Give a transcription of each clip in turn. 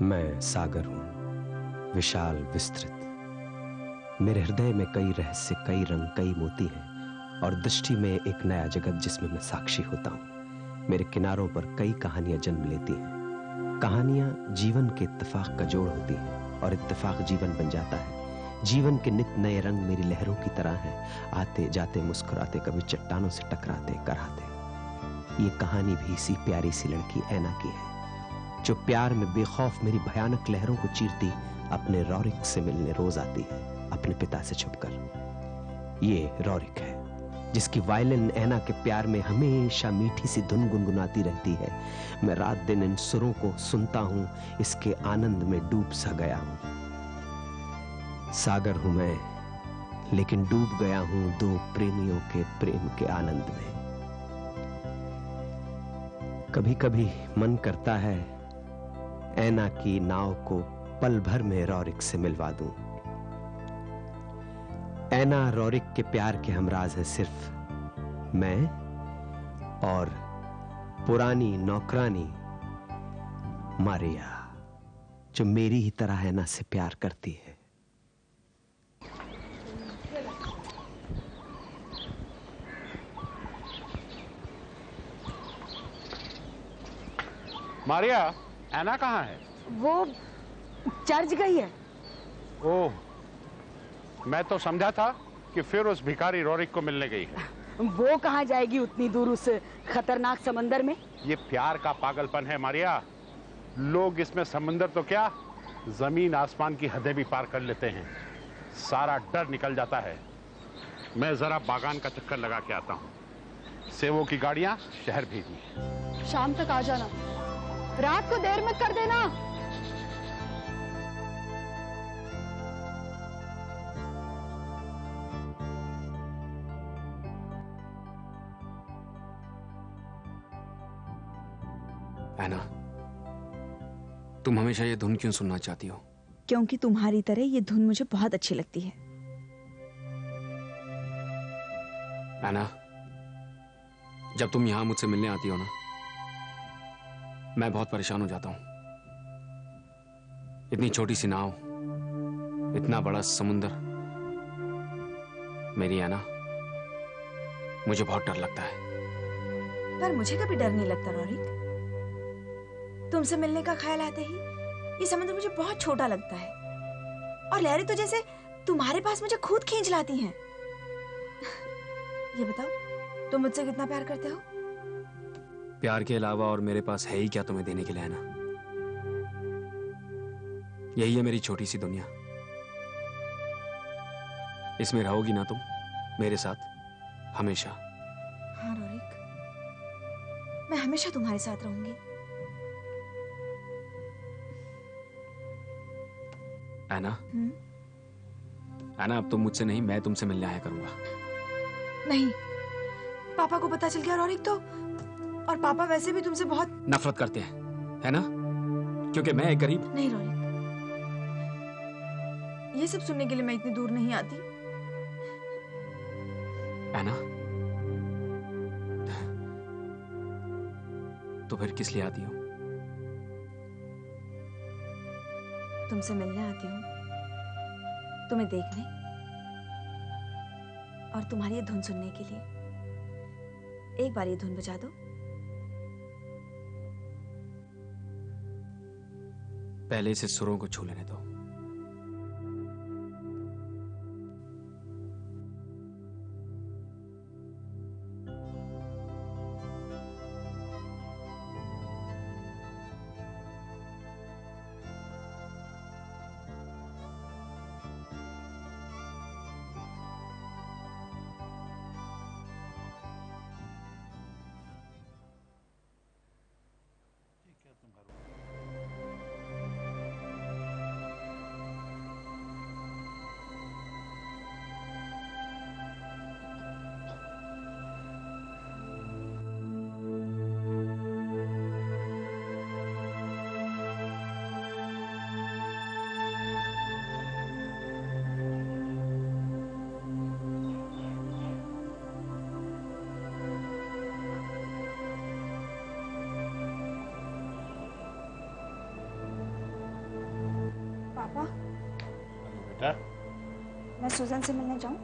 मैं सागर हूं, विशाल विस्तृत। मेरे हृदय में कई रहस्य, कई रंग, कई मोती हैं और दृष्टि में एक नया जगत जिसमें मैं साक्षी होता हूं। मेरे किनारों पर कई कहानियां जन्म लेती हैं। कहानियां जीवन के इत्तेफाक का जोड़ होती हैं और इत्तेफाक जीवन बन जाता है। जीवन के नित नए रंग मेरी लहरों की तरह हैं, आते जाते मुस्कुराते, कभी चट्टानों से टकराते कराते। ये कहानी भी इसी प्यारी सी लड़की ऐना की है, जो प्यार में बेखौफ मेरी भयानक लहरों को चीरती अपने रौरिक से मिलने रोज आती है, अपने पिता से छुपकर। ये रौरिक है जिसकी वायलिन ऐना के प्यार में हमेशा मीठी सी धुन गुनगुनाती रहती है। मैं रात दिन इन सुरों को सुनता हूं, इसके आनंद में डूब सा गया हूं। सागर हूं मैं, लेकिन डूब गया हूं दो प्रेमियों के प्रेम के आनंद में। कभी कभी मन करता है ऐना की नाव को पल भर में रौरिक से मिलवा दूं। ऐना रौरिक के प्यार के हमराज है, सिर्फ मैं और पुरानी नौकरानी मारिया, जो मेरी ही तरह ऐना से प्यार करती है। मारिया, ऐना कहाँ है? वो चर्च गई है। ओह, मैं तो समझा था कि फिर उस भिखारी रौरिक को मिलने गई है। वो कहाँ जाएगी उतनी दूर उस खतरनाक समंदर में? ये प्यार का पागलपन है मारिया। लोग इसमें समंदर तो क्या, जमीन आसमान की हदें भी पार कर लेते हैं। सारा डर निकल जाता है। मैं जरा बागान का चक्कर लगा के आता हूँ। सेवों की गाड़ियां शहर भेजी। शाम तक आ जाना, रात को देर मत कर देना। ऐना, तुम हमेशा ये धुन क्यों सुनना चाहती हो? क्योंकि तुम्हारी तरह ये धुन मुझे बहुत अच्छी लगती है। ऐना, जब तुम यहां मुझसे मिलने आती हो ना, मैं बहुत परेशान हो जाता हूं। इतनी छोटी सी नाव, इतना बड़ा समुंदर। मेरी ऐना, मुझे बहुत डर लगता है। पर मुझे कभी डर नहीं लगता रौरिक। तुमसे मिलने का ख्याल आते ही ये समुद्र मुझे बहुत छोटा लगता है और लहरें तो जैसे तुम्हारे पास मुझे खुद खींच लाती हैं। ये बताओ, तुम मुझसे कितना प्यार करते हो? प्यार के अलावा और मेरे पास है ही क्या तुम्हें देने के लिए, ऐना? यही है मेरी छोटी सी दुनिया। इसमें रहोगी ना तुम मेरे साथ हमेशा? हाँ रौरिक, मैं हमेशा तुम्हारे साथ रहूंगी। ऐना, ऐना, अब तुम मुझसे नहीं, मैं तुमसे मिलने आया करूंगा। नहीं, पापा को पता चल गया रौरिक तो, और पापा वैसे भी तुमसे बहुत नफरत करते हैं, है ना? क्योंकि मैं एक गरीब। नहीं रौनिक, ये सब सुनने के लिए मैं इतनी दूर नहीं आती। ऐना, तो फिर किस लिए आती हो? तुमसे मिलने आती हूँ, तुम्हें देखने और तुम्हारी ये धुन सुनने के लिए। एक बार ये धुन बजा दो। पहले इसे सुरों को छू लेने दो। मैं सुजन से मिलने जाऊं?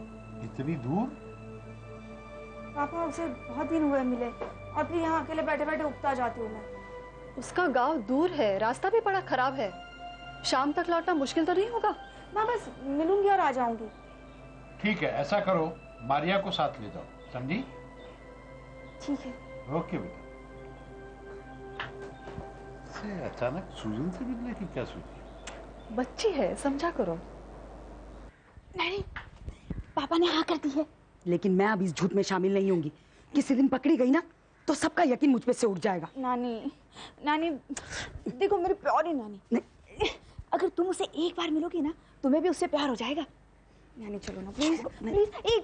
इतनी दूर? पापा उसे बहुत दिन हुए मिले और फिर यहाँ अकेले बैठे बैठे उगता जाती हूँ मैं। उसका गांव दूर है, रास्ता भी बड़ा खराब है। शाम तक लौटना मुश्किल तो नहीं होगा? मैं बस मिलूंगी और आ जाऊंगी। ठीक है, ऐसा करो, मारिया को साथ ले जाओ, समझी? ठीक है। ओके बेटा। अचानक सुजन से मिलने की क्या सोची? बच्ची है, समझा करो। नहीं, पापा ने हाँ कर दी है। लेकिन मैं अब इस झूठ में शामिल नहीं होंगी। किसी दिन पकड़ी गई ना तो सबका यकीन मुझ पे से उठ जाएगा। नानी देखो मेरी प्यारी नानी, अगर तुम उसे एक बार मिलोगी ना तुम्हें भी उससे प्यार हो जाएगा। नानी चलो ना प्लीज प्लीज, एक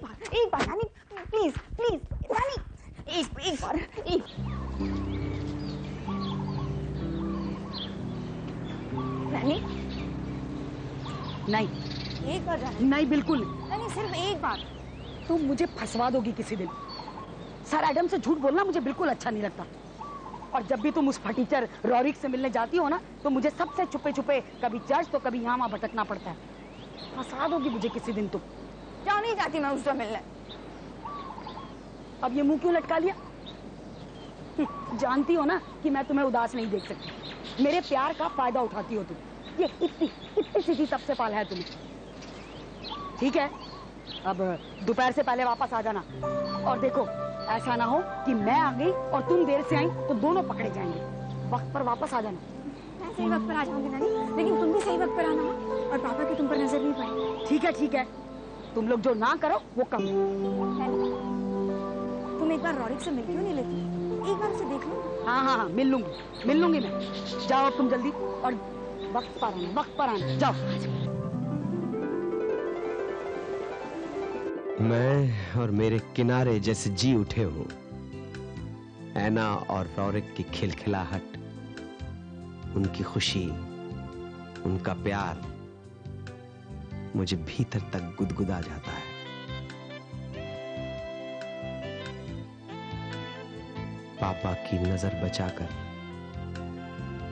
बार नानी, प्लीज प्लीज नानी, एक बार नानी। नहीं, एक बार जाना। नहीं बिल्कुल नानी सिर्फ एक बार। तुम मुझे फंसवा दोगी किसी दिन। सर एडम से झूठ बोलना मुझे बिल्कुल अच्छा नहीं लगता। और जब भी तुम उस फटीचर रॉरिक से मिलने जाती हो ना तो मुझे सबसे छुपे छुपे कभी चर्च तो कभी यहाँ वहाँ भटकना पड़ता है। फंसा दोगी मुझे किसी दिन तुम। क्यों नहीं जाती मैं उससे मिलने? अब ये मुंह क्यों लटका लिया? जानती हो ना कि मैं तुम्हें उदास नहीं देख सकती। मेरे प्यार का फायदा उठाती हो तुम। ये इतनी सीधी तब से पाल है तुम्हें। ठीक है, अब दोपहर से पहले वापस आ जाना। और देखो ऐसा ना हो कि मैं आ गई और तुम देर से आई तो दोनों पकड़े जाएंगे। वक्त पर वापस आ जाना। मैं सही वक्त पर आ जाऊंगी नानी, लेकिन तुम भी सही वक्त पर आना और पापा की तुम पर नजर नहीं पड़े। ठीक है, तुम लोग जो ना करो वो कम। तुम एक बार रॉरिक से मिल क्यों नहीं लेती? एक बार उसे देख लो। हाँ, मिल लूंगी मैं। जाओ तुम जल्दी और वक्त पर आना, जाओ। मैं और मेरे किनारे जैसे जी उठे हो। ऐना और रौरिक की खिलखिलाहट, उनकी खुशी, उनका प्यार मुझे भीतर तक गुदगुदा जाता है। पापा की नजर बचाकर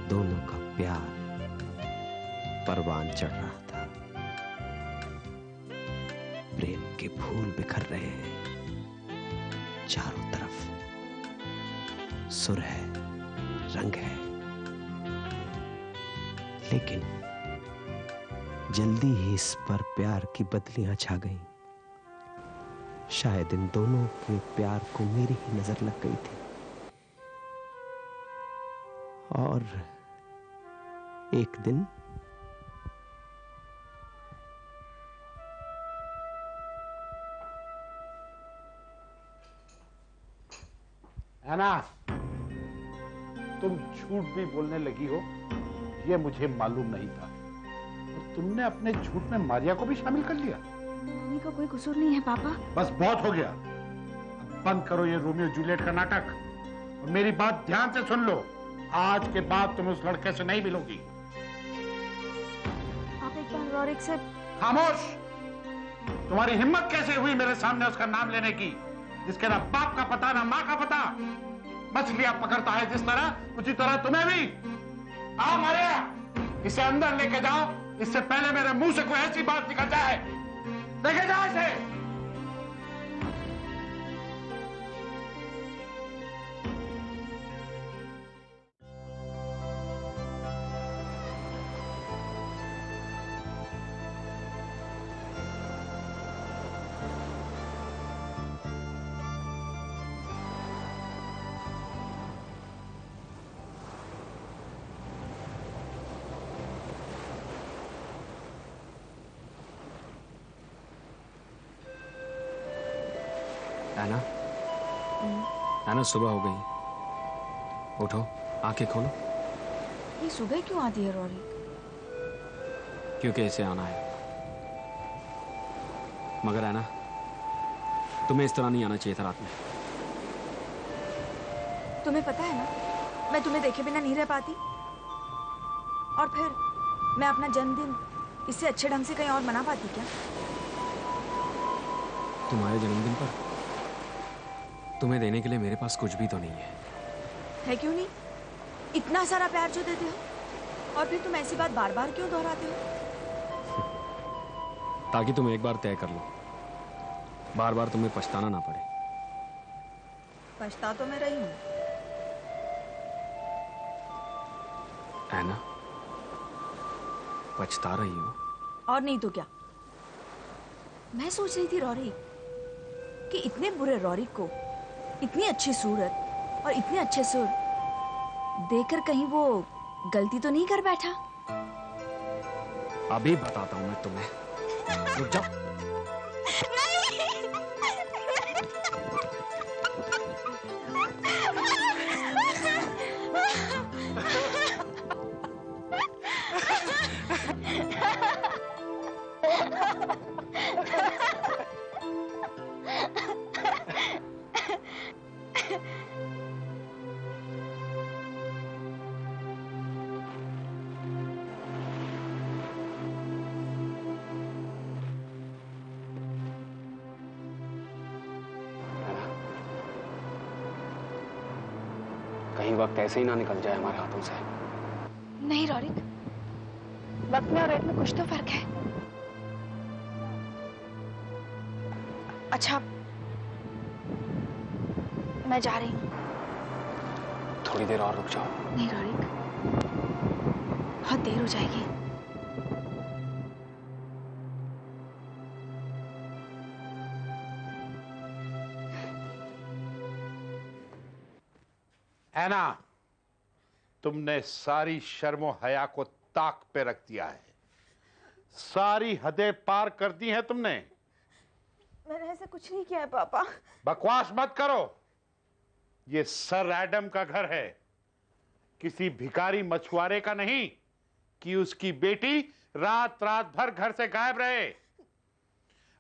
दोनों का प्यार परवान चढ़ रहा था। प्रेम के फूल बिखर रहे हैं चारों तरफ। सुर है, रंग है, लेकिन जल्दी ही इस पर प्यार की बदलियां छा गईं। शायद इन दोनों के प्यार को मेरी ही नजर लग गई थी और एक दिन ऐना, तुम झूठ भी बोलने लगी हो, यह मुझे मालूम नहीं था। और तुमने अपने झूठ में मारिया को भी शामिल कर लिया। नानी का कोई कसूर नहीं है पापा। बस बहुत हो गया, अब बंद करो ये रोमियो जूलियट का नाटक और मेरी बात ध्यान से सुन लो। आज के बाद तुम उस लड़के से नहीं मिलोगी। आप एक बार रॉरिक से। खामोश! तुम्हारी हिम्मत कैसे हुई मेरे सामने उसका नाम लेने की, जिसके ना बाप का पता ना माँ का पता। मछलियां पकड़ता है जिस तरह, उसी तरह तुम्हें भी। आओ मारिया, इसे अंदर लेके जाओ, इससे पहले मेरे मुंह से कोई ऐसी बात निकल जाए। लेके जाओ इसे। ऐना, सुबह हो गई, उठो, आंखें खोलो। ये सुबह क्यों आती है रॉरिक? क्योंकि इसे आना है। मगर ऐना, तुम्हें इस तरह नहीं आना चाहिए था रात में। तुम्हें पता है ना, मैं तुम्हें देखे बिना नहीं रह पाती। और फिर मैं अपना जन्मदिन इससे अच्छे ढंग से कहीं और मना पाती क्या? तुम्हारे जन्मदिन पर तुम्हें देने के लिए मेरे पास कुछ भी तो नहीं है। है क्यों नहीं? इतना सारा प्यार जो देते हो, और फिर तुम ऐसी बात बार बार क्यों दोहराते हो? ताकि तुम एक बार तय कर लो, बार बार तुम्हें पछताना ना पड़े। पछता तो मैं रही हूँ। ऐना, पछता रही हो? और नहीं तो क्या। मैं सोच रही थी रॉरी कि इतने बुरे रॉरी को इतनी अच्छी सूरत और इतने अच्छे सुर देखकर कहीं वो गलती तो नहीं कर बैठा। अभी बताता हूं मैं तुम्हें, रुक जाओ। कहीं वक्त ऐसे ही ना निकल जाए हमारे हाथों से। नहीं रॉरिक, वक्त में और रेट में कुछ तो फर्क है। अच्छा, मैं जा रही हूँ। थोड़ी देर और रुक जाओ। नहीं रॉरिक, बहुत देर हो जाएगी। ऐना, तुमने सारी शर्मो हया को ताक पे रख दिया है। सारी हदें पार कर दी हैं तुमने। मैंने ऐसा कुछ नहीं किया है पापा। बकवास मत करो। ये सर एडम का घर है, किसी भिखारी मछुआरे का नहीं कि उसकी बेटी रात रात भर घर से गायब रहे।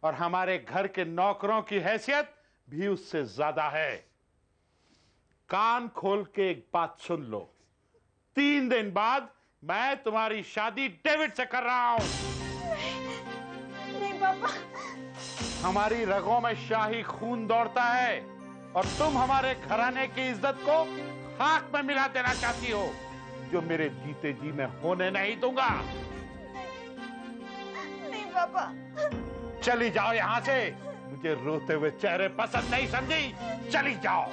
और हमारे घर के नौकरों की हैसियत भी उससे ज्यादा है। कान खोल के एक बात सुन लो, 3 दिन बाद मैं तुम्हारी शादी डेविड से कर रहा हूं। नहीं पापा। हमारी रगों में शाही खून दौड़ता है और तुम हमारे घराने की इज्जत को खाक में मिला देना चाहती हो, जो मेरे जीते जी मैं होने नहीं दूंगा। नहीं पापा। चली जाओ यहां से। मुझे रोते हुए चेहरे पसंद नहीं, समझी? चली जाओ।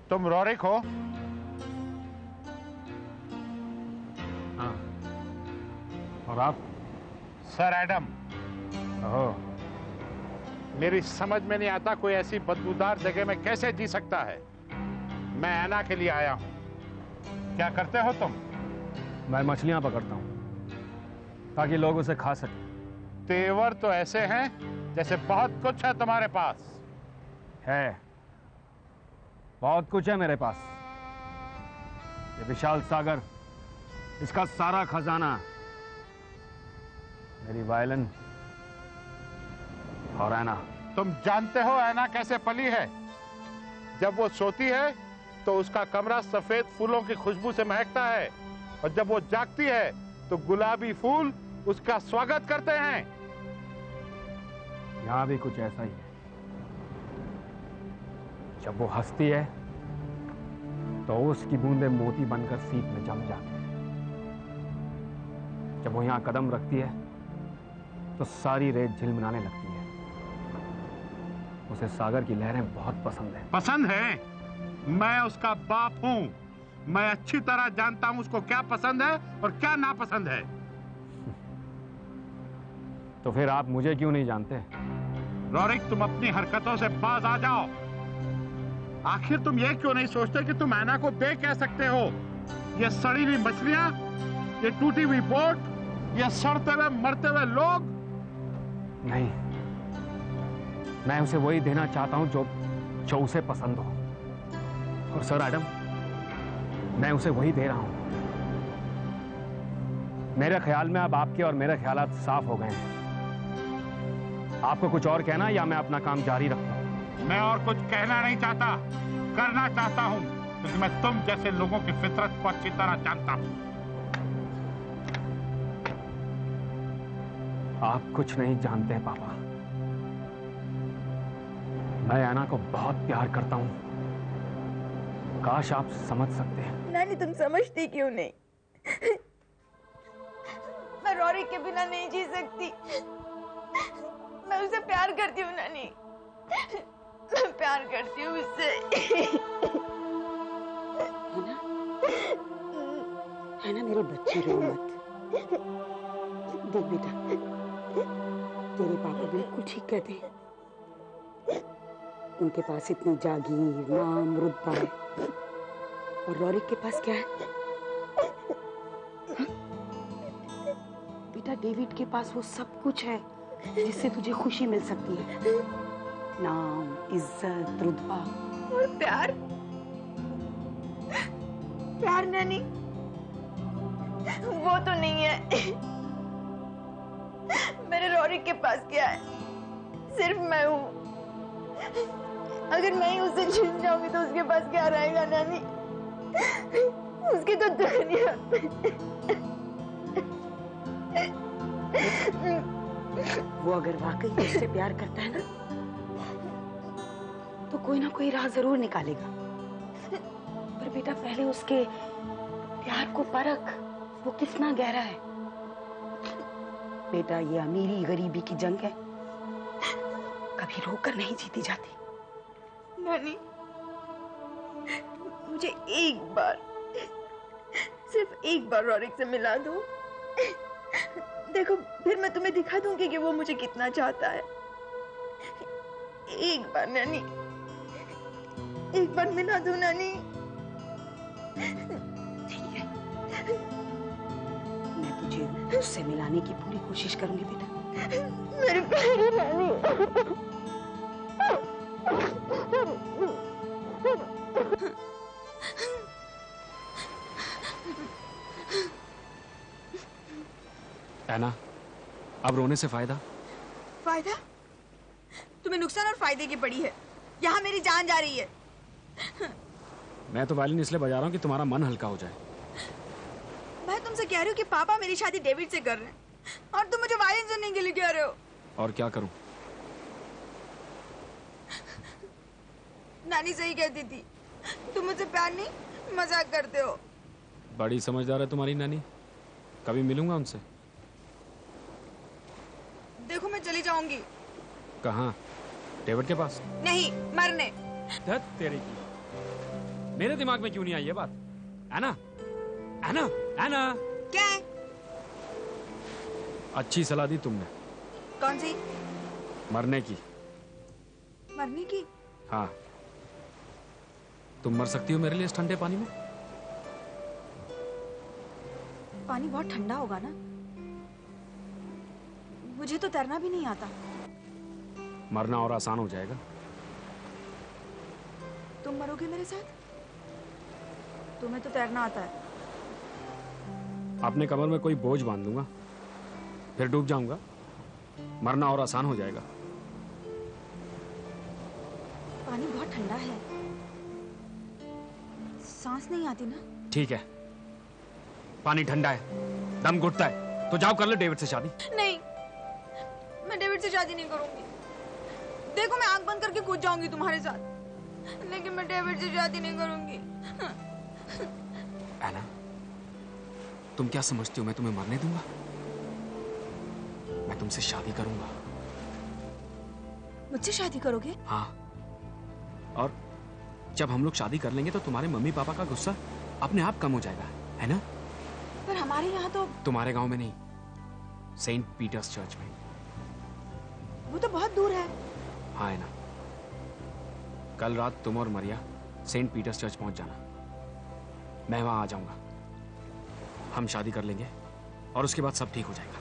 तुम रॉरिक हो? हाँ। और आप? Sir Adam. ओह, मेरी समझ में नहीं आता कोई ऐसी बदबूदार जगह में कैसे जी सकता है। मैं ऐना के लिए आया हूं। क्या करते हो तुम? मैं मछलियां पकड़ता हूं ताकि लोग उसे खा सकें। तेवर तो ऐसे हैं जैसे बहुत कुछ है तुम्हारे पास। है, बहुत कुछ है मेरे पास। ये विशाल सागर, इसका सारा खजाना, मेरी वायलिन और ऐना। तुम जानते हो ऐना कैसे पली है? जब वो सोती है तो उसका कमरा सफेद फूलों की खुशबू से महकता है, और जब वो जागती है तो गुलाबी फूल उसका स्वागत करते हैं। यहां भी कुछ ऐसा ही है। जब वो हंसती है तो उसकी बूंदें मोती बनकर सीप में जम जाती हैं। जब वो यहां कदम रखती है तो सारी रेत झिलमिलाने लगती है। उसे सागर की लहरें बहुत पसंद है। पसंद है? मैं उसका बाप हूं। मैं अच्छी तरह जानता हूं उसको क्या पसंद है और क्या नापसंद है। तो फिर आप मुझे क्यों नहीं जानते? रॉरिक, तुम अपनी हरकतों से बाज आ जाओ। आखिर तुम ये क्यों नहीं सोचते कि तुम ऐना को दे कह सकते हो? ये सड़ी हुई मछलियां, ये टूटी हुई बोट, ये सड़ते हुए मरते हुए लोग। नहीं, मैं उसे वही देना चाहता हूं जो उसे पसंद हो। और सर एडम, मैं उसे वही दे रहा हूं। मेरे ख्याल में अब आपके और मेरे ख्यालात साफ हो गए हैं। आपको कुछ और कहना या मैं अपना काम जारी रखूं? मैं और कुछ कहना नहीं चाहता, करना चाहता हूं, क्योंकि मैं तुम जैसे लोगों की फितरत को अच्छी तरह जानता हूं। आप कुछ नहीं जानते पापा। मैं ऐना को बहुत प्यार करता हूं। काश आप समझ सकते हैं। नानी तुम समझती क्यों नहीं? मैं रॉरी के बिना नहीं जी सकती। मैं उसे प्यार करती हूँ नानी, मैं प्यार करती हूँ उससे। है ना मेरे बच्चे, रो मत। देख बेटा, तेरे पापा बिल्कुल ठीक कहते हैं। उनके पास इतनी जागीर, नाम, रुतबा है, और रॉरिक के पास क्या है? हा? बेटा डेविड के पास वो सब कुछ है जिससे तुझे खुशी मिल सकती है। नाम, इज्जत, रुतबा और प्यार। प्यार नानी वो तो नहीं है। मेरे रॉरिक के पास क्या है? सिर्फ मैं हूँ। अगर मैं ही उसे छीन जाऊंगी तो उसके पास क्या रहेगा नानी? उसकी तो दुनिया। वो अगर वाकई मुझसे प्यार करता है ना, तो कोई ना कोई राह जरूर निकालेगा। पर बेटा पहले उसके प्यार को परख, वो कितना गहरा है। बेटा ये अमीरी गरीबी की जंग है, कभी रोककर नहीं जीती जाती। नानी मुझे एक बार, सिर्फ एक बार रॉरिक से मिला दो। देखो फिर मैं तुम्हें दिखा दूंगी कि वो मुझे कितना चाहता है। एक बार नानी, एक बार मिला दो नानी। ठीक है, मैं तुझे उससे मिलाने की पूरी कोशिश करूंगी बेटा। मेरी प्यारी नानी। ऐना, अब रोने से फायदा? फायदा? तुम्हें नुकसान और फायदे की पड़ी है। यहाँ मेरी जान जा रही है। मैं तो वायलिन इसलिए बजा रहा हूँ कि तुम्हारा मन हल्का हो जाए। मैं तुमसे कह रही हूँ कि पापा मेरी शादी डेविड से कर रहे हैं और तुम मुझे वायलिन सुनने के लिए कह रहे हो। और क्या करूं? नानी सही कहती थी, तुम मुझसे प्यार नहीं, मजाक करते हो। बड़ी समझदार है तुम्हारी नानी। कभी मिलूंगा उनसे? देखो मैं चली जाऊंगी। कहाँ? डेविड के पास? नहीं, मरने। धत तेरी की। मेरे दिमाग में क्यों नहीं आई ये बात? ऐना, ऐना, ऐना। क्या है? अच्छी सलाह दी तुमने। कौन सी? मरने की। मरने की? हाँ, तुम मर सकती हो मेरे लिए इस ठंडे पानी में। पानी बहुत ठंडा होगा ना? मुझे तो तैरना भी नहीं आता। मरना और आसान हो जाएगा। तुम मरोगे मेरे साथ? तुम्हें तो तैरना आता है। अपने कमर में कोई बोझ बांध लूंगा, फिर डूब जाऊंगा। मरना और आसान हो जाएगा। पानी बहुत ठंडा है, सांस नहीं आती ना? ठीक है, पानी ठंडा है, दम घुटता है, तो जाओ कर ले डेविड से शादी। नहीं, मैं डेविड से शादी नहीं करूंगी। देखो मैं आंख बंद करके कूद जाऊंगी तुम्हारे साथ, लेकिन मैं डेविड से शादी नहीं करूंगी। ऐना, तुम क्या समझती हो मैं तुम्हें मरने दूंगा? मैं तुमसे शादी करूंगा। मुझसे शादी करोगे? हाँ, और जब हम लोग शादी कर लेंगे तो तुम्हारे मम्मी पापा का गुस्सा अपने आप कम हो जाएगा, है ना? पर हमारे यहाँ तो। तुम्हारे गांव में नहीं, सेंट पीटर्स चर्च में। वो तो बहुत दूर है। हाँ है ना। कल रात तुम और मरिया सेंट पीटर्स चर्च पहुंच जाना। मैं वहां आ जाऊंगा। हम शादी कर लेंगे और उसके बाद सब ठीक हो जाएगा।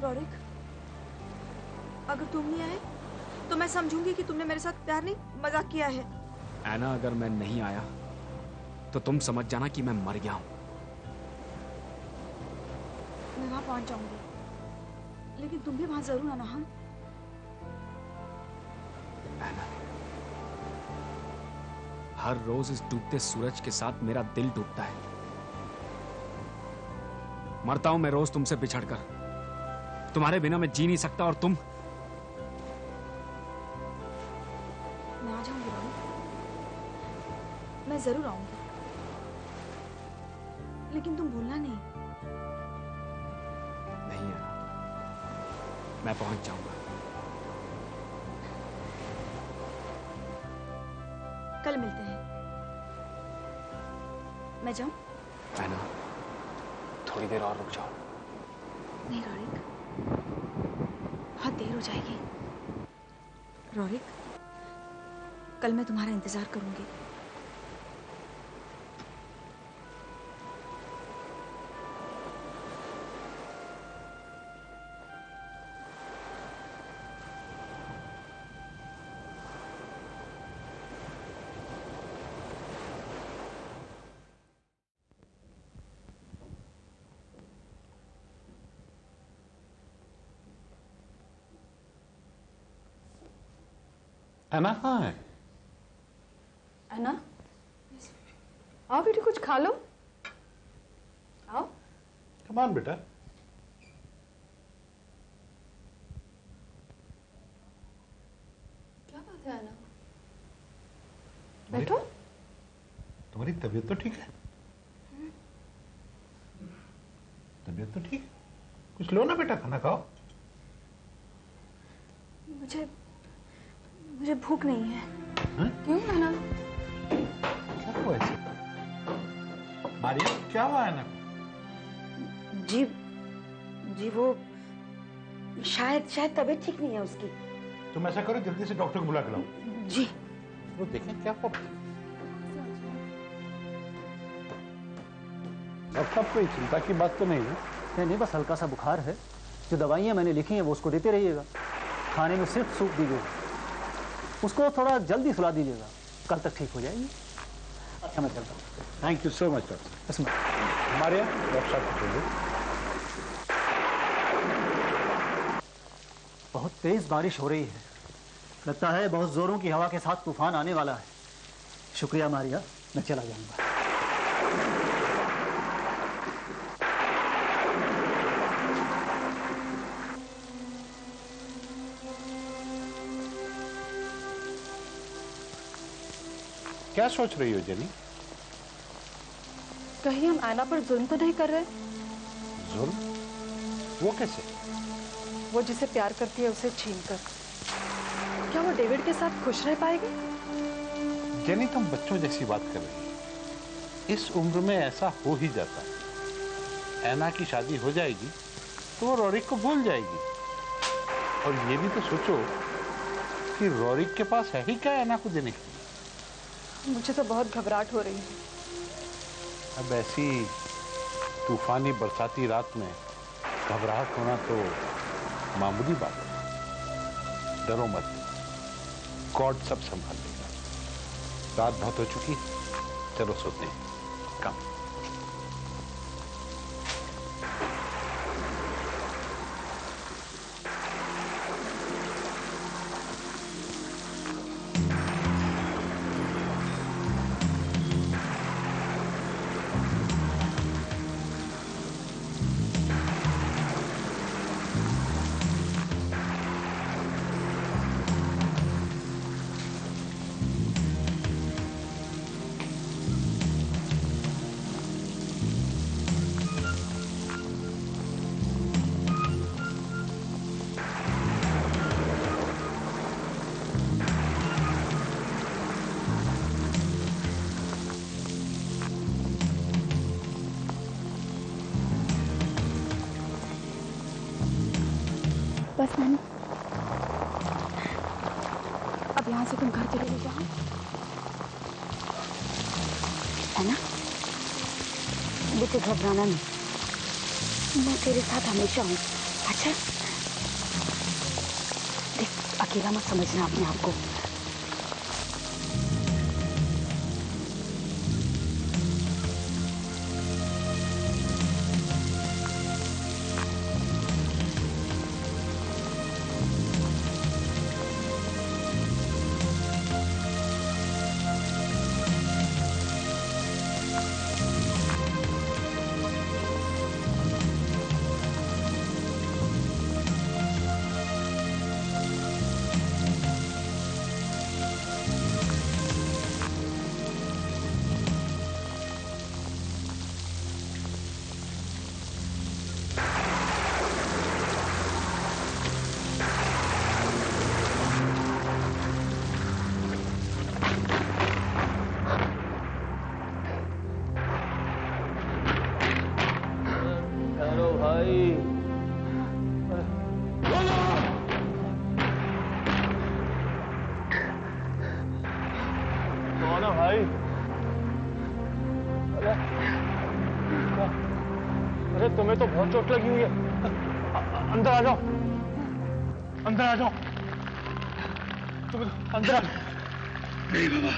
रॉरिक, अगर तुम नहीं आए तो मैं समझूंगी कि तुमने मेरे साथ प्यार नहीं, मजाक किया है। ऐना, अगर मैं नहीं आया तो तुम समझ जाना कि मैं मर गया हूं। मैं वहां पहुंच जाऊंगी, लेकिन तुम भी वहां जरूर आना। हाँ? ऐना, हर रोज इस डूबते सूरज के साथ मेरा दिल डूबता है। मरता हूं मैं रोज तुमसे बिछड़कर। तुम्हारे बिना मैं जी नहीं सकता और तुम जरूर आऊंगी, लेकिन तुम भूलना नहीं। नहीं है, मैं पहुंच जाऊंगा। कल मिलते हैं। मैं जाऊं? ऐना, थोड़ी देर और रुक जाओ। नहीं रोरिक, बहुत देर हो जाएगी। रोरिक, कल मैं तुम्हारा इंतजार करूंगी। ऐना कहाँ है? ऐना, आओ बेटी कुछ खा लो। आओ। कम ऑन बेटा। क्या बात है ऐना? बैठो। तुम्हारी तबीयत तो ठीक है? तबीयत तो ठीक है? कुछ लो ना बेटा, खाना खाओ। मुझे भूख नहीं है। हा? क्यों ऐना? क्या हुआ ऐसे? मारिया, क्या हुआ है ना? जी वो शायद तबीयत ठीक नहीं है उसकी। तुम ऐसा करो, जल्दी से डॉक्टर को बुला के लाओ। जी। वो देखें क्या हुआ। डॉक्टर साहब, कोई चिंता की बात तो नहीं है? नहीं, बस हल्का सा बुखार है। जो दवाइयाँ मैंने लिखी हैं वो उसको देते रहिएगा। खाने में सिर्फ सूप दीजिएगा। उसको थोड़ा जल्दी सुला दीजिएगा, कल तक ठीक हो जाएगी। अच्छा, मैं चलता हूँ। Thank you so much doctor. Maria, doctor साहब को बोलो। बहुत तेज बारिश हो रही है, लगता है बहुत जोरों की हवा के साथ तूफान आने वाला है। शुक्रिया मारिया, मैं चला जाऊंगा। क्या सोच रही हो जेनी? कहीं हम ऐना पर जुल्म तो नहीं कर रहे? जुल्म? वो कैसे? वो जिसे प्यार करती है उसे छीनकर क्या वो डेविड के साथ खुश रह पाएगी? जेनी, तुम बच्चों जैसी बात कर रही हो। इस उम्र में ऐसा हो ही जाता है। ऐना की शादी हो जाएगी तो वो रोरिक को भूल जाएगी। और ये भी तो सोचो कि रोरिक के पास है ही क्या ऐना को देने की। मुझे तो बहुत घबराहट हो रही है। अब ऐसी तूफानी बरसाती रात में घबराहट होना तो मामूली बात है। डरो मत, गॉड सब संभाल लेगा। रात बहुत हो चुकी, चलो सोते हैं। कम। बस मैंने अब यहाँ से तुम घर चले जाओ, है ना? मुझे घबराना नहीं, मैं तेरे साथ हमेशा हूँ। अच्छा, देख, अकेला मत समझना अपने आप को। तुम्हें तो बहुत चोट लगी हुई है। अंदर आ जाओ, अंदर आ जाओ, तुम अंदर आ जाओ। नहीं बाबा,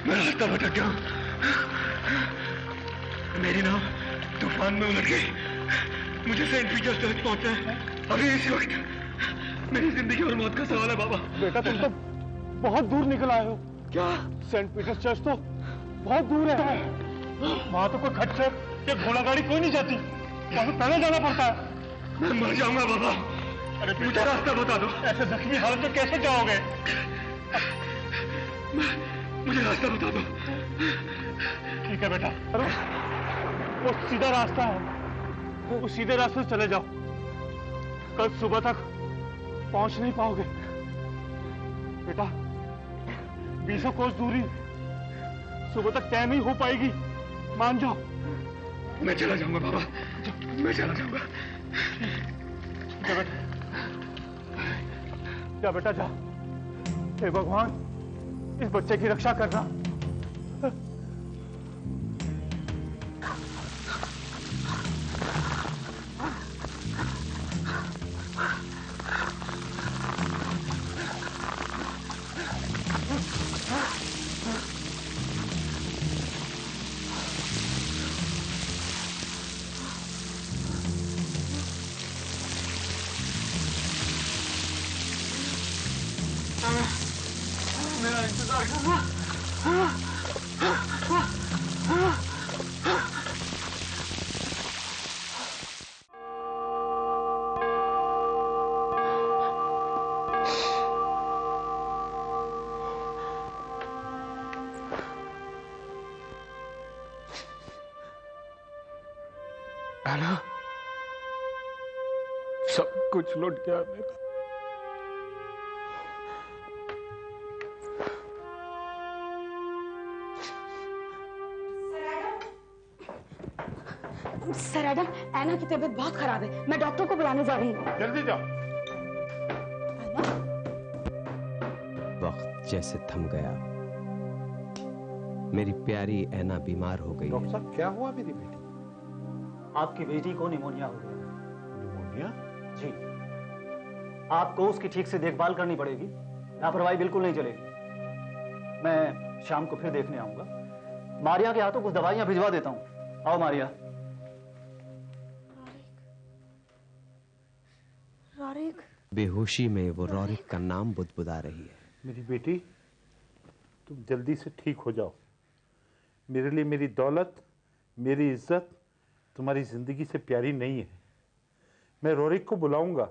मैं रास्ता भटक गया हूं। मेरी नाव तूफान में उलट गई। मुझे सेंट पीटर्स चर्च पहुंचना है अभी इसी वक्त। मेरी जिंदगी और मौत का सवाल है बाबा। बेटा तुम तो बहुत दूर निकल आए हो। क्या? सेंट पीटर्स चर्च तो बहुत दूर है। वहां तो कोई खच्चर या घोड़ा गाड़ी कोई नहीं जाती, वहां तो पैदल जाना पड़ता है। मैं मर जाऊंगा बाबा। अरे मुझे रास्ता बता दो। ऐसे जख्मी हालत में कैसे जाओगे? मुझे रास्ता बता दो। ठीक है बेटा, अरे वो सीधा रास्ता है, वो सीधे रास्ते से चले जाओ। कल सुबह तक पहुंच नहीं पाओगे बेटा। 20 कोस दूरी सुबह तक तय नहीं हो पाएगी, मान जाओ। मैं चला जाऊंगा बाबा, मैं चला जाऊंगा। जा बेटा, जा बेटा जा। हे भगवान, इस बच्चे की रक्षा करना। मेरा इंतजार करना। एना, सब कुछ लुट गया मेरा। सर एडम, एना की तबीयत बहुत खराब है, मैं डॉक्टर को बुलाने जा रही हूँ। जल्दी जाओ। वक्त जैसे थम गया। मेरी प्यारी ऐना बीमार हो गई। डॉक्टर साहब, क्या हुआ मेरी बेटी? आपकी बेटी को निमोनिया हो गया। निमोनिया? जी, आपको उसकी ठीक से देखभाल करनी पड़ेगी, लापरवाही बिल्कुल नहीं चलेगी। मैं शाम को फिर देखने आऊंगा। मारिया के हाथों कुछ दवाइयां भिजवा देता हूं। आओ मारिया। रॉरिक। बेहोशी में वो रॉरिक का नाम बुदबुदा रही है। मेरी बेटी, तुम जल्दी से ठीक हो जाओ। मेरे लिए मेरी दौलत, मेरी इज्जत तुम्हारी जिंदगी से प्यारी नहीं है। मैं रॉरिक को बुलाऊंगा,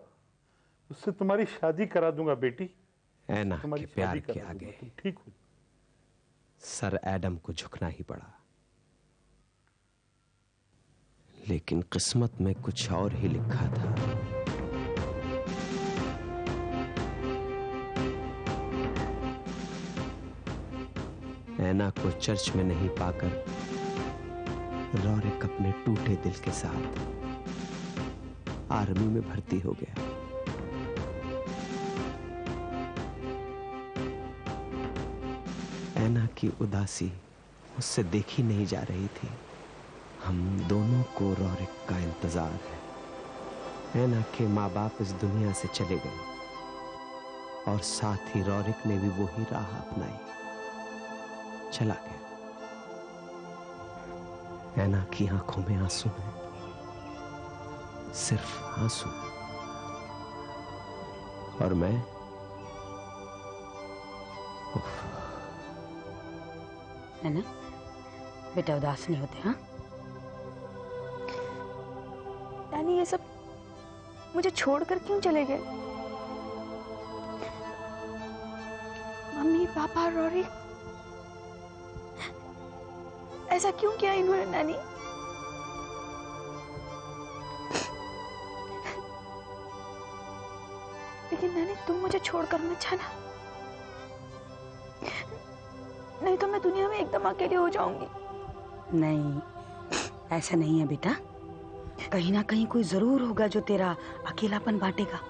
उससे तुम्हारी शादी करा दूंगा बेटी। ऐना तुम्हारी के प्यार शादी के करा आगे दूंगा, तुम ठीक हो। सर एडम को झुकना ही पड़ा, लेकिन किस्मत में कुछ और ही लिखा था। ऐना को चर्च में नहीं पाकर रॉरिक अपने टूटे दिल के साथ आर्मी में भर्ती हो गया। ऐना की उदासी उससे देखी नहीं जा रही थी। हम दोनों को रॉरिक का इंतजार है। ऐना के माँ बाप इस दुनिया से चले गए और साथ ही रॉरिक ने भी वही राह अपनाई, चला गया। ऐना की आंखों में आंसू हैं, सिर्फ आंसू। और मैं है ना बेटा, उदास नहीं होते। हाँ नानी, ये सब मुझे छोड़कर क्यों चले गए? मम्मी, पापा, रॉरी, ऐसा क्यों किया इन्होंने नानी? लेकिन नानी, तुम मुझे छोड़कर मत जाना, नहीं तो मैं दुनिया में एकदम अकेली हो जाऊंगी। नहीं, ऐसा नहीं है बेटा। कहीं ना कहीं कोई जरूर होगा जो तेरा अकेलापन बांटेगा।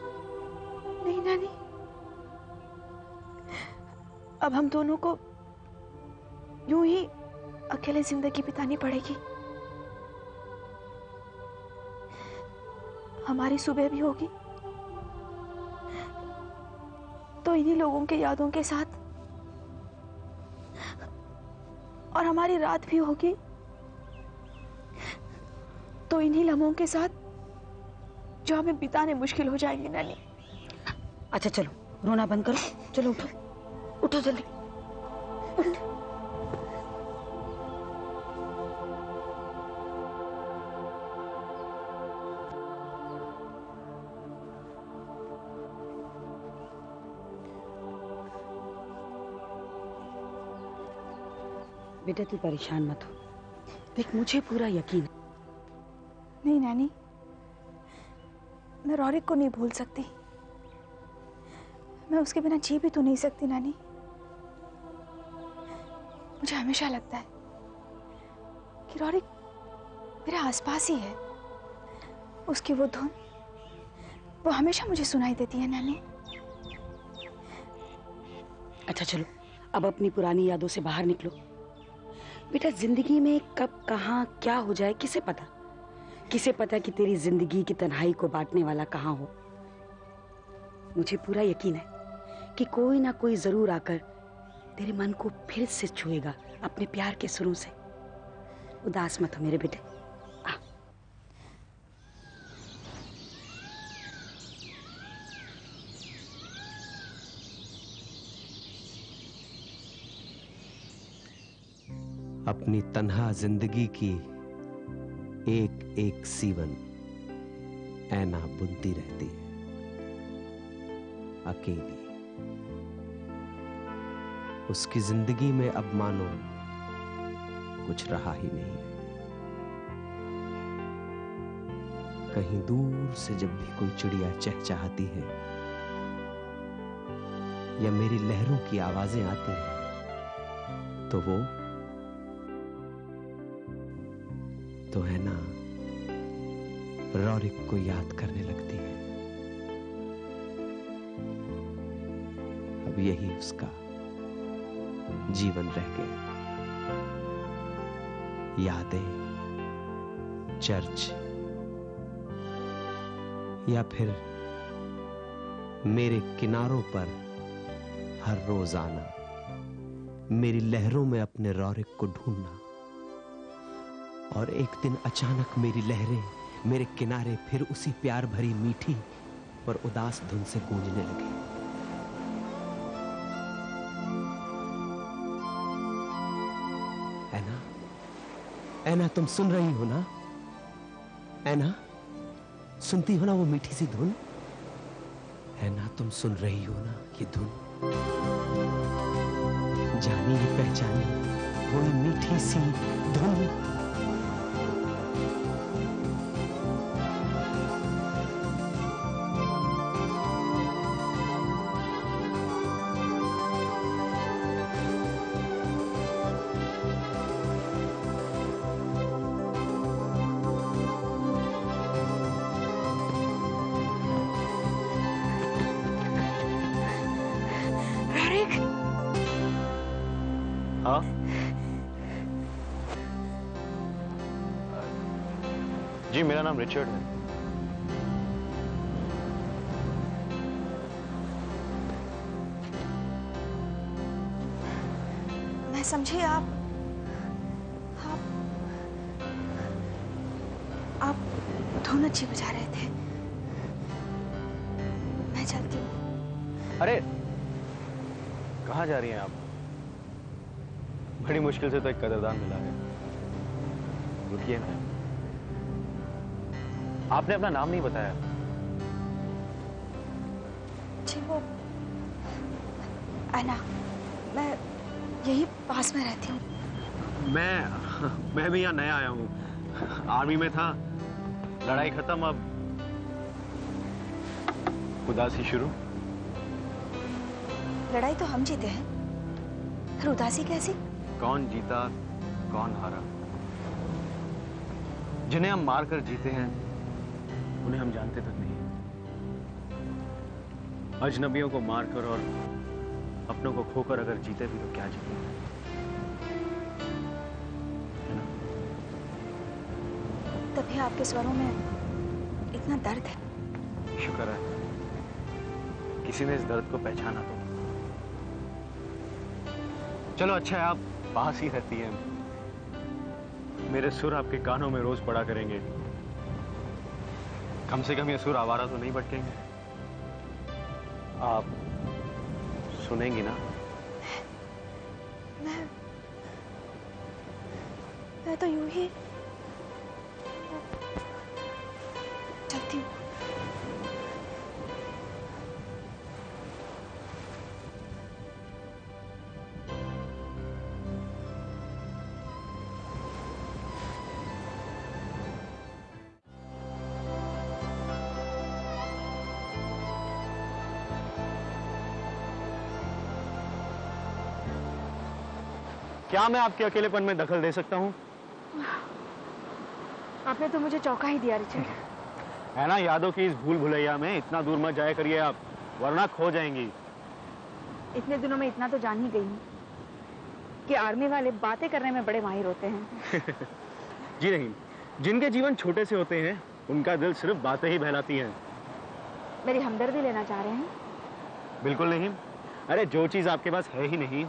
नहीं नानी, अब हम दोनों को यूं ही अकेले जिंदगी बितानी पड़ेगी। हमारी सुबह भी होगी तो इन्हीं लोगों के यादों के साथ, और हमारी रात भी होगी तो इन्हीं लम्हों के साथ जो हमें बिताने मुश्किल हो जाएंगे नानी। अच्छा चलो, रोना बंद करो, चलो उठो, उठो जल्दी, उठ। बेटा तू परेशान मत हो, देख मुझे पूरा यकीन है। नहीं नानी, मैं रौरिक को नहीं भूल सकती, मैं उसके बिना जी भी तो नहीं सकती नानी। मुझे हमेशा लगता है कि रौरिक मेरे आसपास ही है, उसकी वो धुन वो हमेशा मुझे सुनाई देती है नानी। अच्छा चलो, अब अपनी पुरानी यादों से बाहर निकलो। बेटा जिंदगी में कब कहाँ क्या हो जाए किसे पता, किसे पता कि तेरी जिंदगी की तन्हाई को बांटने वाला कहाँ हो। मुझे पूरा यकीन है कि कोई ना कोई जरूर आकर तेरे मन को फिर से छुएगा अपने प्यार के सुरों से। उदास मत हो मेरे बेटे। अपनी तन्हा जिंदगी की एक एक सीवन ऐना बुनती रहती है अकेली। उसकी जिंदगी में अब मानो कुछ रहा ही नहीं है। कहीं दूर से जब भी कोई चिड़िया चहचहाती है या मेरी लहरों की आवाजें आती हैं तो वो तो है ना रौरिक को याद करने लगती है। अब यही उसका जीवन रह गया। यादें, चर्च या फिर मेरे किनारों पर हर रोज आना, मेरी लहरों में अपने रौरिक को ढूंढना, और एक दिन अचानक मेरी लहरें मेरे किनारे फिर उसी प्यार भरी मीठी और उदास धुन से गूंजने लगी। ऐना, ऐना तुम सुन रही हो ना? ऐना, सुनती हो ना वो मीठी सी धुन? ऐना तुम सुन रही हो ना ये धुन? जानी पहचानी वही मीठी सी धुन। हाँ? जी मेरा नाम रिचर्ड है। मैं समझी आप धुन अच्छी बजा रहे थे। मैं चलती हूँ। अरे कहाँ जा रही हैं आप? बड़ी मुश्किल से तो एक कदरदान मिला है, रुकिए ना। आपने अपना नाम नहीं बताया। जी वो ऐना, मैं यही पास में रहती हूँ। मैं भी यहाँ नया आया हूँ, आर्मी में था, लड़ाई खत्म, अब उदासी शुरू। लड़ाई तो हम जीते हैं, फिर उदासी कैसी? कौन जीता कौन हारा, जिन्हें हम मार कर जीते हैं उन्हें हम जानते तक नहीं। अजनबियों को मारकर और अपनों को खोकर अगर जीते भी तो क्या जीते, है ना? तभी आपके स्वरों में इतना दर्द है। शुक्र है किसी ने इस दर्द को पहचाना तो। चलो अच्छा है आप पास ही रहती हैं, मेरे सुर आपके कानों में रोज पड़ा करेंगे, कम से कम ये सुर आवारा तो नहीं भटकेंगे। आप सुनेंगी ना? मैं तो यूं ही चलती हूँ। क्या मैं आपके अकेलेपन में दखल दे सकता हूँ? आपने तो मुझे चौंका ही दिया रिचर्ड। है ना, यादों की इस भूल भुलैया में इतना दूर मत जाया करिए आप, वरना खो जाएंगी। इतने दिनों में इतना तो जान ही गई हूँ कि आर्मी वाले बातें करने में बड़े माहिर होते हैं। जी नहीं, जिनके जीवन छोटे से होते हैं उनका दिल सिर्फ बातें ही बहलाती हैं। मेरी हमदर्दी लेना चाह रहे हैं? बिल्कुल नहीं। अरे जो चीज आपके पास है ही नहीं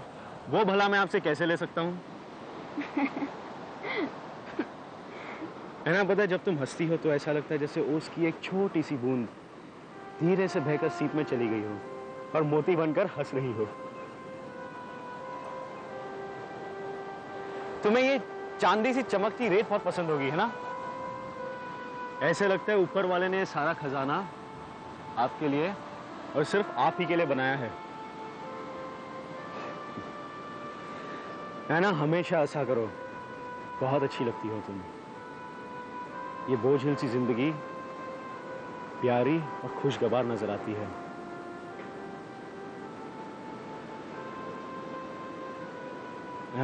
वो भला मैं आपसे कैसे ले सकता हूँ? है ना, पता है जब तुम हंसती हो तो ऐसा लगता है जैसे ओस की एक छोटी सी बूंद धीरे से बहकर सीप में चली गई हो और मोती बनकर हंस रही हो। तुम्हें ये चांदी सी चमकती रेत बहुत पसंद होगी, है ना? ऐसे लगता है ऊपर वाले ने सारा खजाना आपके लिए और सिर्फ आप ही के लिए बनाया है ना? हमेशा ऐसा करो, बहुत अच्छी लगती हो तुम। ये बोझिल सी जिंदगी प्यारी और खुशगवार नजर आती है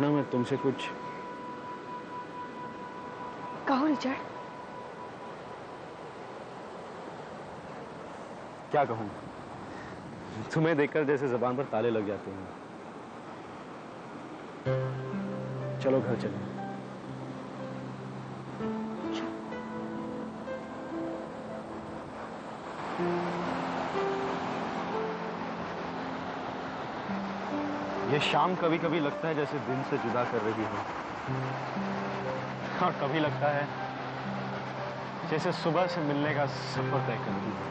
ना? मैं तुमसे कुछ कहो रिचर्ड। क्या कहूं? तुम्हें देखकर जैसे जुबान पर ताले लग जाते हैं। चलो घर चलें। ये शाम कभी कभी लगता है जैसे दिन से जुदा कर रही हो और कभी लगता है जैसे सुबह से मिलने का सफर तय कर रही हो।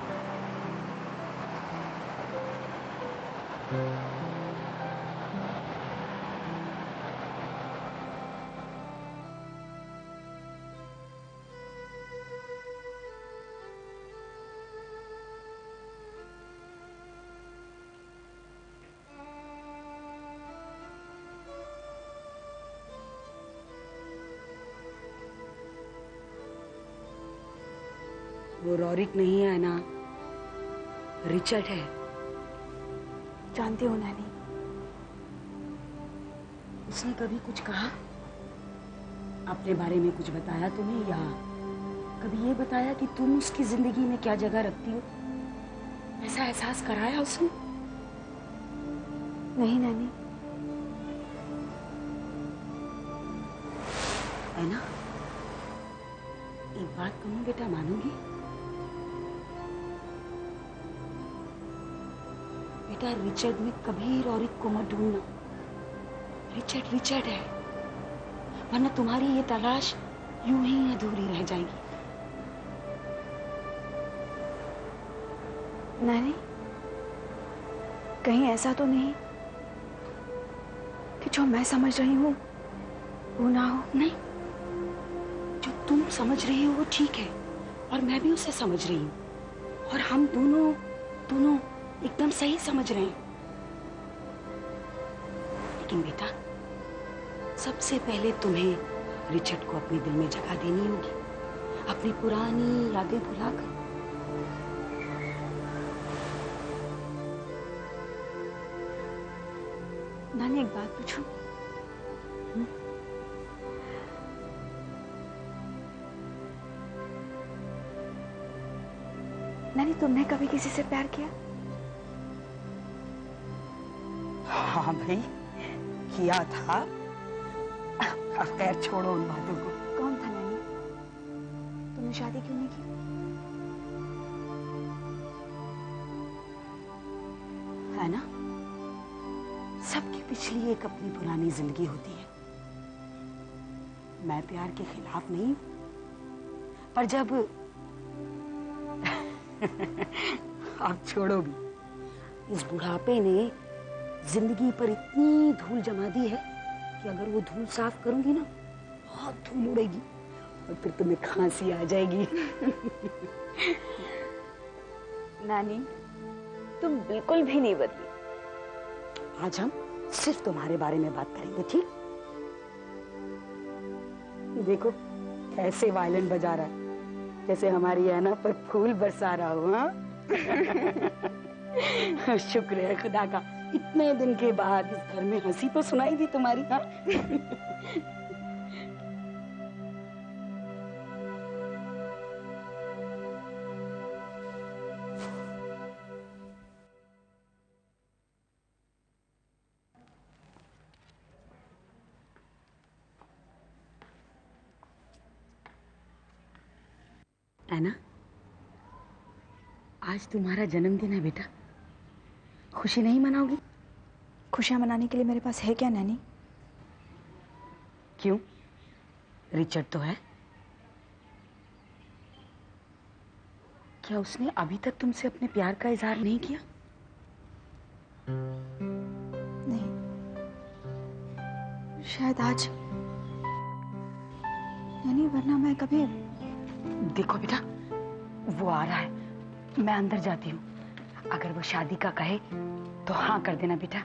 वो रॉरिक नहीं है ना, रिचर्ड है। जानती हूँ नैनी। उसने कभी कुछ कहा? अपने बारे में कुछ बताया तुम्हें, या कभी ये बताया कि तुम उसकी जिंदगी में क्या जगह रखती हो? ऐसा एहसास कराया उसने? नहीं नैनी। है ना? एक बात कहूँ बेटा, मानोगी? बेटा, रिचर्ड में कभी रॉरिक को मत ढूंढना। रिचर्ड रिचर्ड है, वरना तुम्हारी ये तलाश यूं ही अधूरी रह जाएगी। नैनी, कहीं ऐसा तो नहीं कि जो मैं समझ रही हूँ वो ना हो? नहीं, जो तुम समझ रही हो वो ठीक है, और मैं भी उसे समझ रही हूँ, और हम दोनों एकदम सही समझ रहे हैं। लेकिन बेटा, सबसे पहले तुम्हें रिचर्ड को अपने दिल में जगह देनी होगी, अपनी पुरानी यादें भुलाकर। नानी, एक बात पूछूं? नानी, तुमने कभी किसी से प्यार किया? हाँ भाई, किया था। अब खैर छोड़ो उन बातों को। कौन था नानी? तुमने शादी क्यों नहीं की? है ना, सबकी पिछली एक अपनी पुरानी जिंदगी होती है। मैं प्यार के खिलाफ नहीं हूं, पर जब आप छोड़ो भी, इस बुढ़ापे ने जिंदगी पर इतनी धूल जमा दी है कि अगर वो धूल साफ करूंगी ना, बहुत धूल उड़ेगी और फिर तुम्हें खांसी आ जाएगी। नानी, तुम बिल्कुल भी नहीं बदली। आज हम सिर्फ तुम्हारे बारे में बात करेंगे, ठीक? देखो कैसे वायलिन बजा रहा है, जैसे हमारी ऐना पर फूल बरसा रहा हो। हाँ? शुक्र है खुदा का, इतने दिन के बाद इस घर में हंसी तो सुनाई दी तुम्हारी। हाँ? ऐना, आज तुम्हारा जन्मदिन है बेटा, खुशी नहीं मनाओगी? खुशियां मनाने के लिए मेरे पास है क्या नानी? क्यों, रिचर्ड तो है। क्या उसने अभी तक तुमसे अपने प्यार का इजहार नहीं किया? नहीं, शायद आज, नानी, वरना मैं कभी। देखो बेटा, वो आ रहा है, मैं अंदर जाती हूँ। अगर वो शादी का कहे तो हाँ कर देना बेटा।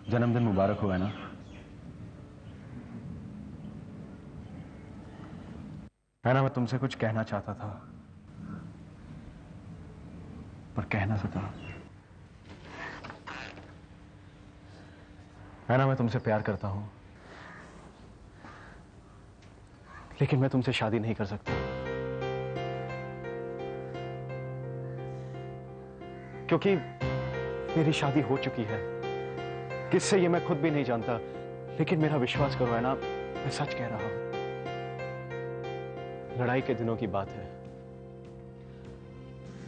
जन्मदिन मुबारक हो, है ना? मैं तुमसे कुछ कहना चाहता था पर कह ना सका। मैं तुमसे प्यार करता हूं, लेकिन मैं तुमसे शादी नहीं कर सकता, क्योंकि मेरी शादी हो चुकी है। किससे ये मैं खुद भी नहीं जानता, लेकिन मेरा विश्वास करो, है ना, मैं सच कह रहा हूं। लड़ाई के दिनों की बात है,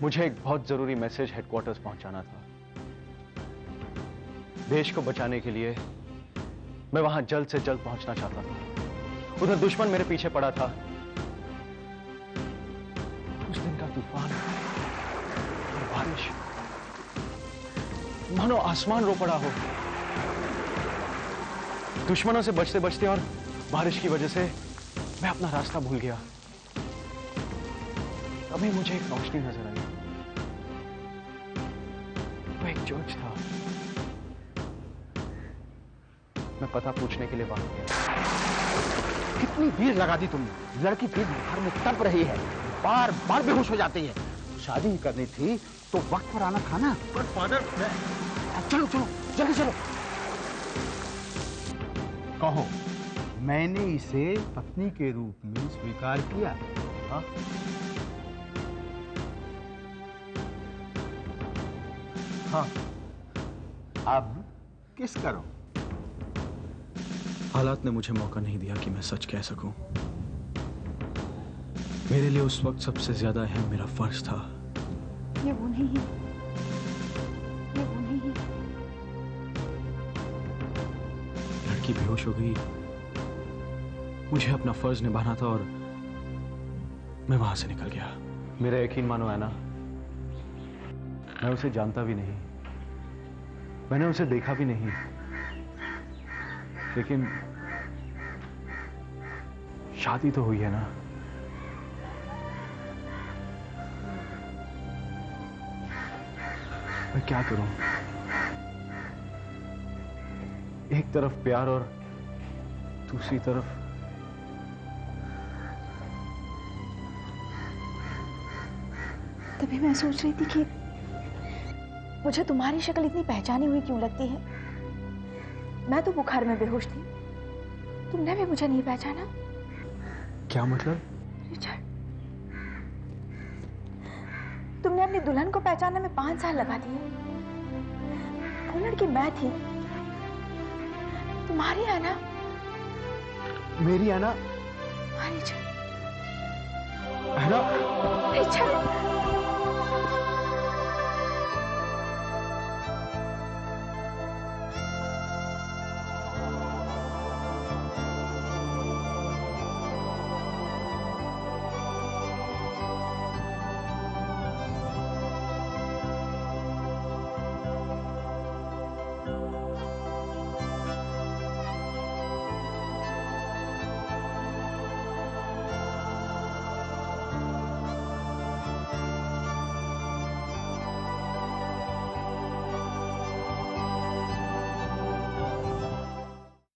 मुझे एक बहुत जरूरी मैसेज हेडक्वार्टर्स पहुंचाना था। देश को बचाने के लिए मैं वहां जल्द से जल्द पहुंचना चाहता था। उधर दुश्मन मेरे पीछे पड़ा था। उस दिन का तूफान और बारिश, मानो आसमान रो पड़ा हो। दुश्मनों से बचते बचते और बारिश की वजह से मैं अपना रास्ता भूल गया। तभी मुझे एक रोशनी नजर आई। वो एक चर्च था। मैं पता पूछने के लिए वहां गया। कितनी देर लगा दी तुमने? लड़की पेट बुखार में तप रही है, बार बार बेहोश हो जाती है। शादी करनी थी तो वक्त पर आना था ना। पर फादर, चलो चलो जल्दी चलो। कहो, मैंने इसे पत्नी के रूप में स्वीकार किया। हाँ? हाँ, अब किस करो? हालात ने मुझे मौका नहीं दिया कि मैं सच कह सकूं। मेरे लिए उस वक्त सबसे ज्यादा अहम मेरा फर्ज था। ये वो नहीं है, ये वो नहीं है। लड़की बेहोश हो गई, मुझे अपना फर्ज निभाना था और मैं वहां से निकल गया। मेरा यकीन मानो, है ना, मैं उसे जानता भी नहीं, मैंने उसे देखा भी नहीं, लेकिन शादी तो हुई है ना। मैं क्या करूं? एक तरफ प्यार और दूसरी तरफ तभी मैं सोच रही थी कि मुझे तुम्हारी शक्ल इतनी पहचानी हुई क्यों लगती है। मैं तो बुखार में बेहोश थी, तुमने भी मुझे नहीं पहचाना। क्या मतलब? रिचर्ड, तुमने अपनी दुल्हन को पहचानने में 5 साल लगा दिए। वो लड़की मैं थी, तुम्हारी है ना? मेरी है ना रिचर्ड, है ना रिचर्ड।